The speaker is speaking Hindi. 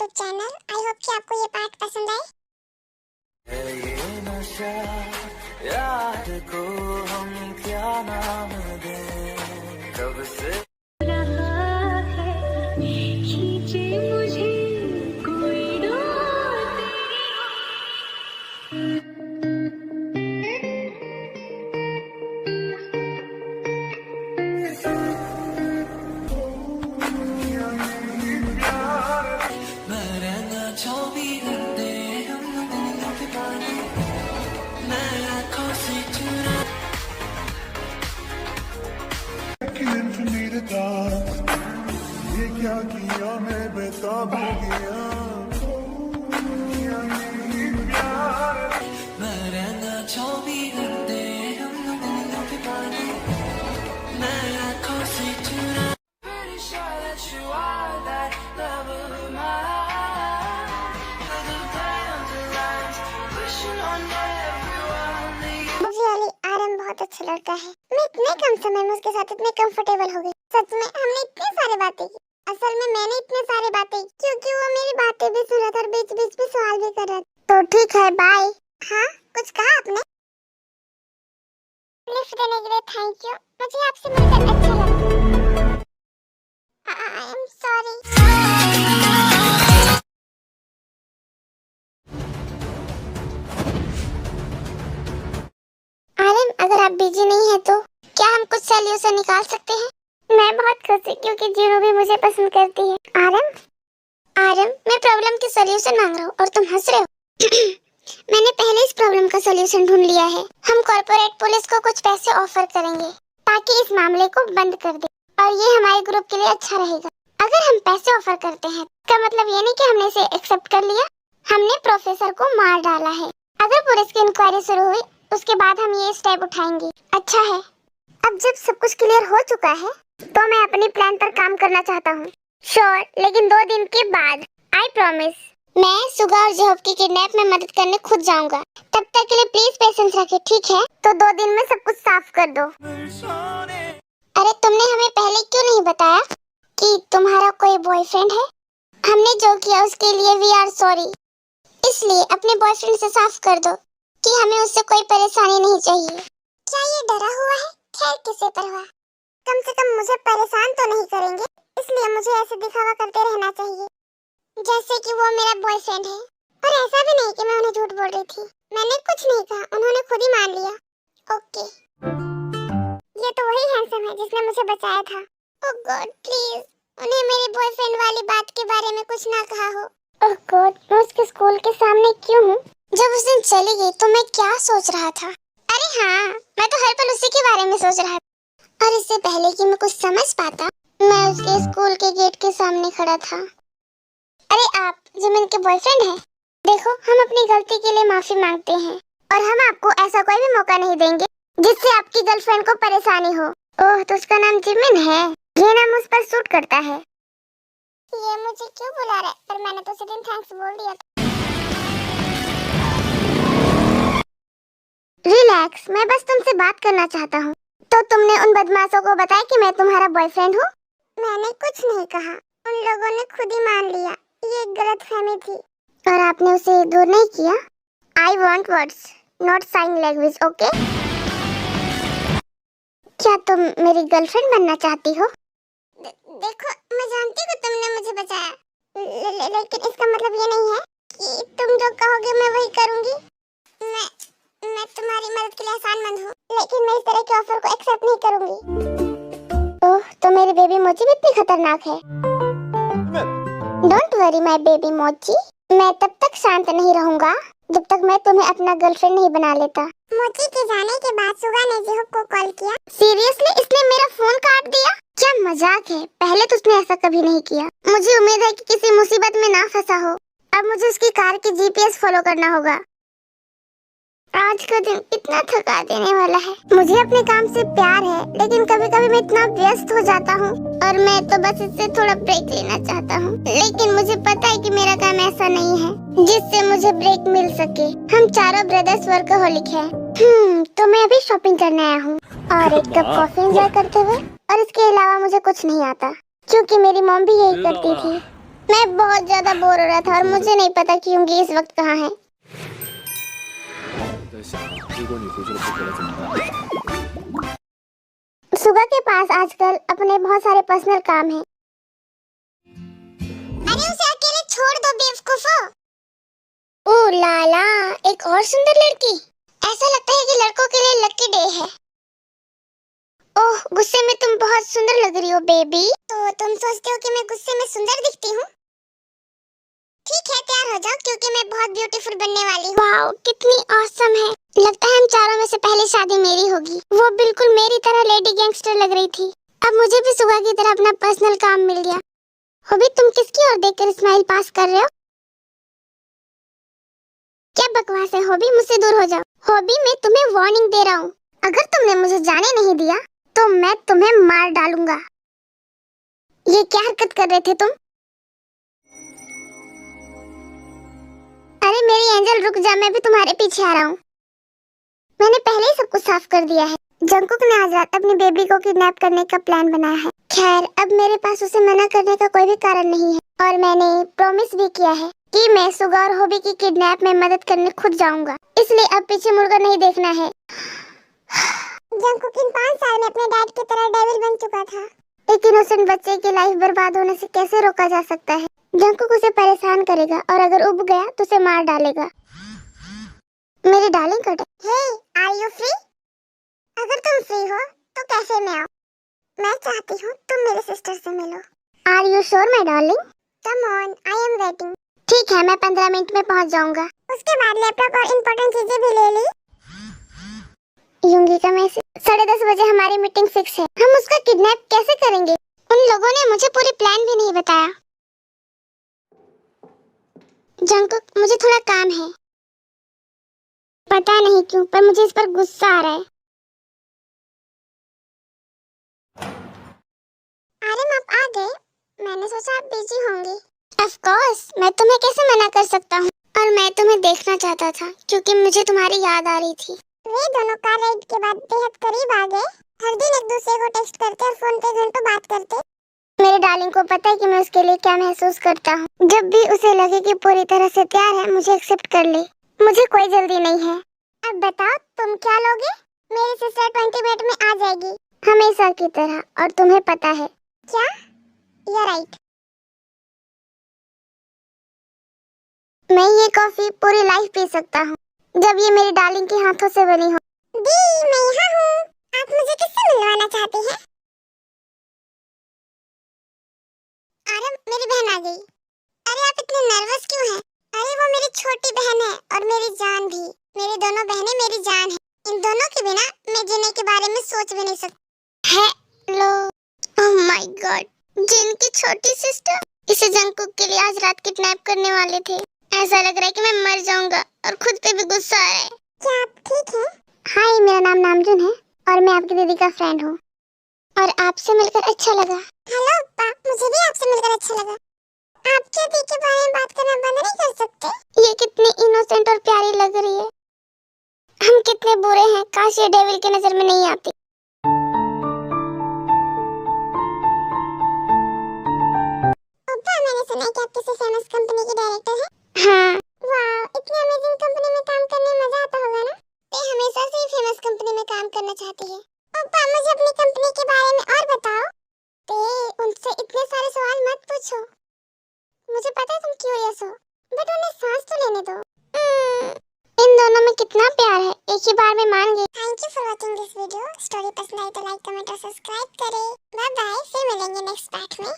YouTube channel. आई होप कि आपको ये पार्ट पसंद आए। ये नशा याद को हम क्या नाम दें, कब से खींचे मुझे कोई मरेंगे 24 घंटे हम दिलों के पानी, मैं आँखों से चुरा ये क्या किया मैं बेताब हो गया। मरेंगे 24 घंटे हम दिलों के पानी, मैं आँखों से चुरा Pretty sure that you are that love of mine. For the plans and lines, wishing on everyone that you really Aryan बहुत अच्छा लड़का है। मैं इतने कम समय में उसके साथ इतने कंफर्टेबल हो गई। सच में हमने इतनी सारी बातें की। असल में मैंने इतनी सारी बातें की क्योंकि वो मेरी बातें भी सुन रहा था और बीच बीच में सवाल भी कर रहा था। तो ठीक है, बाय। हाँ, कुछ कहा आपने? लिफ्ट देने के लिए थैंक यू। मुझे आपसे मिलकर अच्छा लगा। I am sorry. आर्यन, अगर आप बिजी नहीं है तो क्या हम कुछ सॉल्यूशन निकाल सकते हैं? मैं बहुत खुश हूँ क्योंकि जीनू भी मुझे पसंद करती है। आर्यन, मैं प्रॉब्लम की सॉल्यूशन मांग रहा हूँ और तुम हंस रहे हो। मैंने पहले इस प्रॉब्लम का सॉल्यूशन ढूंढ लिया है। हम कॉर्पोरेट पुलिस को कुछ पैसे ऑफर करेंगे ताकि इस मामले को बंद कर दे और ये हमारे ग्रुप के लिए अच्छा रहेगा। अगर हम पैसे ऑफर करते हैं इसका मतलब ये नहीं कि हमने इसे एक्सेप्ट कर लिया। हमने प्रोफेसर को मार डाला है। अगर पुलिस की इंक्वायरी शुरू हुई उसके बाद हम ये स्टेप उठाएंगे। अच्छा है, अब जब सब कुछ क्लियर हो चुका है तो मैं अपनी प्लान पर काम करना चाहता हूँ। श्योर, लेकिन 2 दिन के बाद। I promise. मैं सुगा और जेहोब की किडनैप में मदद करने खुद जाऊंगा। तब तक के लिए प्लीज पेशेंस रखे, ठीक है? तो 2 दिन में सब कुछ साफ कर दो। अरे तुमने हमें पहले क्यों नहीं बताया कि तुम्हारा कोई बॉयफ्रेंड है? हमने जो किया उसके लिए वी आर सॉरी। इसलिए अपने बॉयफ्रेंड से साफ कर दो कि हमें उससे कोई परेशानी नहीं चाहिए। क्या ये डरा हुआ है? खैर, किसे परवाह। कम से कम मुझे परेशान तो नहीं करेंगे, इसलिए मुझे ऐसे दिखावा करते रहना चाहिए जैसे कि वो मेरा बॉयफ्रेंड है। और ऐसा भी नहीं कि मैं उन्हें झूठ बोल रही थी। मैंने कुछ नहीं कहा, उन्होंने खुद ही मान लिया। ओके, ये तो वही हैंडसम है जिसने मुझे बचाया था। ओह गॉड, प्लीज उन्हें मेरे बॉयफ्रेंड वाली बात के बारे में कुछ ना कहा हो। ओह गॉड, मैं उसके स्कूल के सामने क्यों हूँ? जब उस दिन चली गई तो मैं क्या सोच रहा था? अरे हाँ, मैं तो हर पल उसी के बारे में सोच रहा था। और इससे पहले कि मैं कुछ समझ पाता, मैं उसके स्कूल के गेट के सामने खड़ा था। अरे आप जिमिन के बॉयफ्रेंड हैं? देखो, हम अपनी गलती के लिए माफी मांगते हैं और हम आपको ऐसा कोई भी मौका नहीं देंगे जिससे आपकी गर्लफ्रेंड को परेशानी हो। ओह, तो उसका नाम जिमिन है। ये नाम उस पर सूट करता है। ये मुझे क्यों बुला रहा है? पर मैंने तो उसी दिन थैंक्स बोल दिया था। रिलैक्स, मैं बस तुमसे बात करना चाहता हूँ। तो तुमने उन बदमाशों को बताया कि मैं तुम्हारा बॉयफ्रेंड हूँ? मैंने कुछ नहीं कहा, उन लोगों ने खुद ही मान लिया। ये एक गलतफहमी थी और आपने उसे दूर नहीं किया। I want words, not sign language, okay? क्या तुम मेरी गर्लफ्रेंड बनना चाहती हो? देखो, मैं जानती हूँ तुमने मुझे बचाया, लेकिन इसका मतलब ये नहीं है कि तुम जो कहोगे मैं वही करूँगी। मैं तुम्हारी मदद के लिए आसानमंद हूँ, लेकिन मैं इस तरह के ऑफर को एक्सेप्ट नहीं करूँगी। ओह, तो मेरी बेबी मोची भी इतनी खतरनाक है? डोंट वरी माय बेबी मोची, मैं तब तक शांत नहीं रहूँगा जब तक मैं तुम्हें अपना गर्लफ्रेंड नहीं बना लेता। मोची के जाने के बाद सुगा ने जेहोब को कॉल किया। सीरियसली, इसने मेरा फोन काट दिया? क्या मजाक है, पहले तो उसने ऐसा कभी नहीं किया। मुझे उम्मीद है कि किसी मुसीबत में ना फंसा हो। अब मुझे उसकी कार की जीपीएस फॉलो करना होगा। आज का दिन इतना थका देने वाला है। मुझे अपने काम से प्यार है, लेकिन कभी कभी मैं इतना व्यस्त हो जाता हूँ और मैं तो बस इससे थोड़ा ब्रेक लेना चाहता हूँ। लेकिन मुझे पता है कि मेरा काम ऐसा नहीं है जिससे मुझे ब्रेक मिल सके। हम चारों ब्रदर्स वर्कहोलिक हैं। तो मैं अभी शॉपिंग करने आया हूँ और एक कप कॉफी एंजॉय करते हुए। और इसके अलावा मुझे कुछ नहीं आता क्योंकि मेरी मॉम भी यही करती थी। मैं बहुत ज्यादा बोर हो रहा था और मुझे नहीं पता कि युंगी इस वक्त कहाँ है। 在想，如果你回去了不回来怎么办？ सुगा के पास आजकल अपने बहुत सारे पर्सनल काम हैं। अरे उसे अकेले छोड़ दो बेवकूफो। ओ लाला, एक और सुंदर लड़की। ऐसा लगता है कि लड़कों के लिए लकी डे है। ओह, गुस्से में तुम बहुत सुंदर लग रही हो बेबी। तो तुम सोचते हो कि मैं गुस्से में सुंदर दिखती हूँ? ठीक है, तैयार हो जाओ क्योंकि मैं बहुत ब्यूटीफुल बनने वाली हूँ। वाओ, कितनी ऑसम है। लगता है हम चारों में से पहली शादी मेरी होगी। वो बिल्कुल मेरी तरह लेडी गैंगस्टर लग रही थी। अब मुझे भी सुगा की तरह अपना पर्सनल काम मिल गया। हॉबी, तुम किसकी ओर देखकर स्माइल पास कर रहे हो? क्या बकवास है हॉबी, मुझसे दूर हो जाओ। हॉबी, मैं तुम्हें वार्निंग दे रहा हूँ। अगर तुमने मुझे जाने नहीं दिया तो मैं तुम्हें मार डालूंगा। ये क्या हरकत कर रहे थे तुम? अरे मेरी एंजल, रुक जा, मैं भी तुम्हारे पीछे आ रहा हूँ। मैंने पहले ही सब कुछ साफ कर दिया है। जंकुक ने आज रात अपनी बेबी को किडनैप करने का प्लान बनाया है। खैर, अब मेरे पास उसे मना करने का कोई भी कारण नहीं है और मैंने प्रॉमिस भी किया है कि मैं सुगा और हॉबी की किडनैप में मदद करने खुद जाऊंगा। इसलिए अब पीछे मुड़कर नहीं देखना है। जंकुक इन 5 साल में अपने डैड की तरह डेविल बन चुका था। एक इनोसेंट बच्चे की लाइफ बर्बाद होने से कैसे रोका जा सकता है? जंकुक उसे परेशान करेगा और अगर उब गया तो उसे मार डालेगा। मेरी darling cut. Hey, are you free? अगर तुम फ्री हो तो कैफे में आओ। मैं चाहती हूँ तुम मेरे सिस्टर से मिलो। Are you sure my darling? Come on, I am waiting. ठीक है, मैं 15 मिनट में पहुँच जाऊंगा। उसके बाद लैपटॉप और इम्पोर्टेंट चीजें भी ले ली। युंगी का मैसेज। 10:30 बजे हमारी मीटिंग फिक्स है। हम उसका किडनैप कैसे करेंगे? उन लोगों ने मुझे पूरी प्लान भी नहीं बताया। जंकुक, मुझे थोड़ा काम है। पता नहीं क्यों पर मुझे इस पर गुस्सा आ रहा है। आरम, आप आ गए? मैंने सोचा आप बिजी होंगे। ऑफ कोर्स, मैं तुम्हें कैसे मना कर सकता हूँ? और मैं तुम्हें देखना चाहता था क्योंकि मुझे तुम्हारी याद आ रही थी। वे दोनों कार राइड के बाद बेहद करीब आ गए। हर दिन एक दूसरे को टेक्स्ट करते और फोन पे घंटों बात करते। मेरे डार्लिंग को पता है कि मैं उसके लिए क्या महसूस करता हूँ। जब भी उसे लगे कि पूरी तरह से तैयार है, मुझे एक्सेप्ट कर ले। मुझे कोई जल्दी नहीं है। अब बताओ तुम क्या लोगे? मेरी सिस्टर 20 मिनट में आ जाएगी, हमेशा की तरह। और तुम्हें पता है क्या? You right. मैं ये कॉफी पूरी लाइफ पी सकता हूँ जब ये मेरी डार्लिंग के हाथों से बनी हो। दी, मैं यहाँ हूँ। आप मुझे किससे मिलवाना चाहती हैं? आरम, मेरी बहन आ गई। अरे आप इतने नर्वस क्यों हैं? अरे वो मेरी छोटी बहन है और मेरी जान भी। मेरी दोनों बहनें मेरी जान है। इन दोनों के बिना मैं जीने के बारे में सोच भी नहीं सकती। हेलो, ओह माय गॉड, जिन की छोटी सिस्टर। इसे जंकुक के लिए आज रात किडनैप करने वाले थे। ऐसा लग रहा है कि मैं मर जाऊंगा और खुद पे भी गुस्सा आ रहा है। क्या आप ठीक हैं? हाय, मेरा नाम नामजुन है और मैं आपकी दीदी का फ्रेंड हूँ और आपसे मिलकर अच्छा लगा। हेलो अप्पा, मुझे भी आपसे मिलकर अच्छा लगा। आप क्या दी के बारे में बात करना बंद नहीं कर सकते? ये कितनी इनोसेंट और प्यारी लग रही है। हम कितने बुरे हैं, काश ये डेविल की नजर में नहीं आती। अप्पा, मैंने सुना है कि आप किसी फेमस कंपनी के डायरेक्टर हैं। हाँ। वाह, इतनी अमेजिंग कंपनी में काम करने में मजा आता होगा ना? मैं हमेशा से ही फेमस कंपनी में काम करना चाहती है। अप्पा, मुझे अपनी कंपनी के बारे में और बताओ। उनसे इतने सारे सवाल मत पूछो। मुझे पता है तुम क्यूरियस हो, बट उन्हें सांस तो लेने दो। इन दोनों में कितना प्यार है, एक ही बार में मान गए। Thank you for watching this video. Story पसंद आई तो लाइक, कमेंट और सब्सक्राइब करें। बाय बाय, फिर मिलेंगे नेक्स्ट पार्ट में।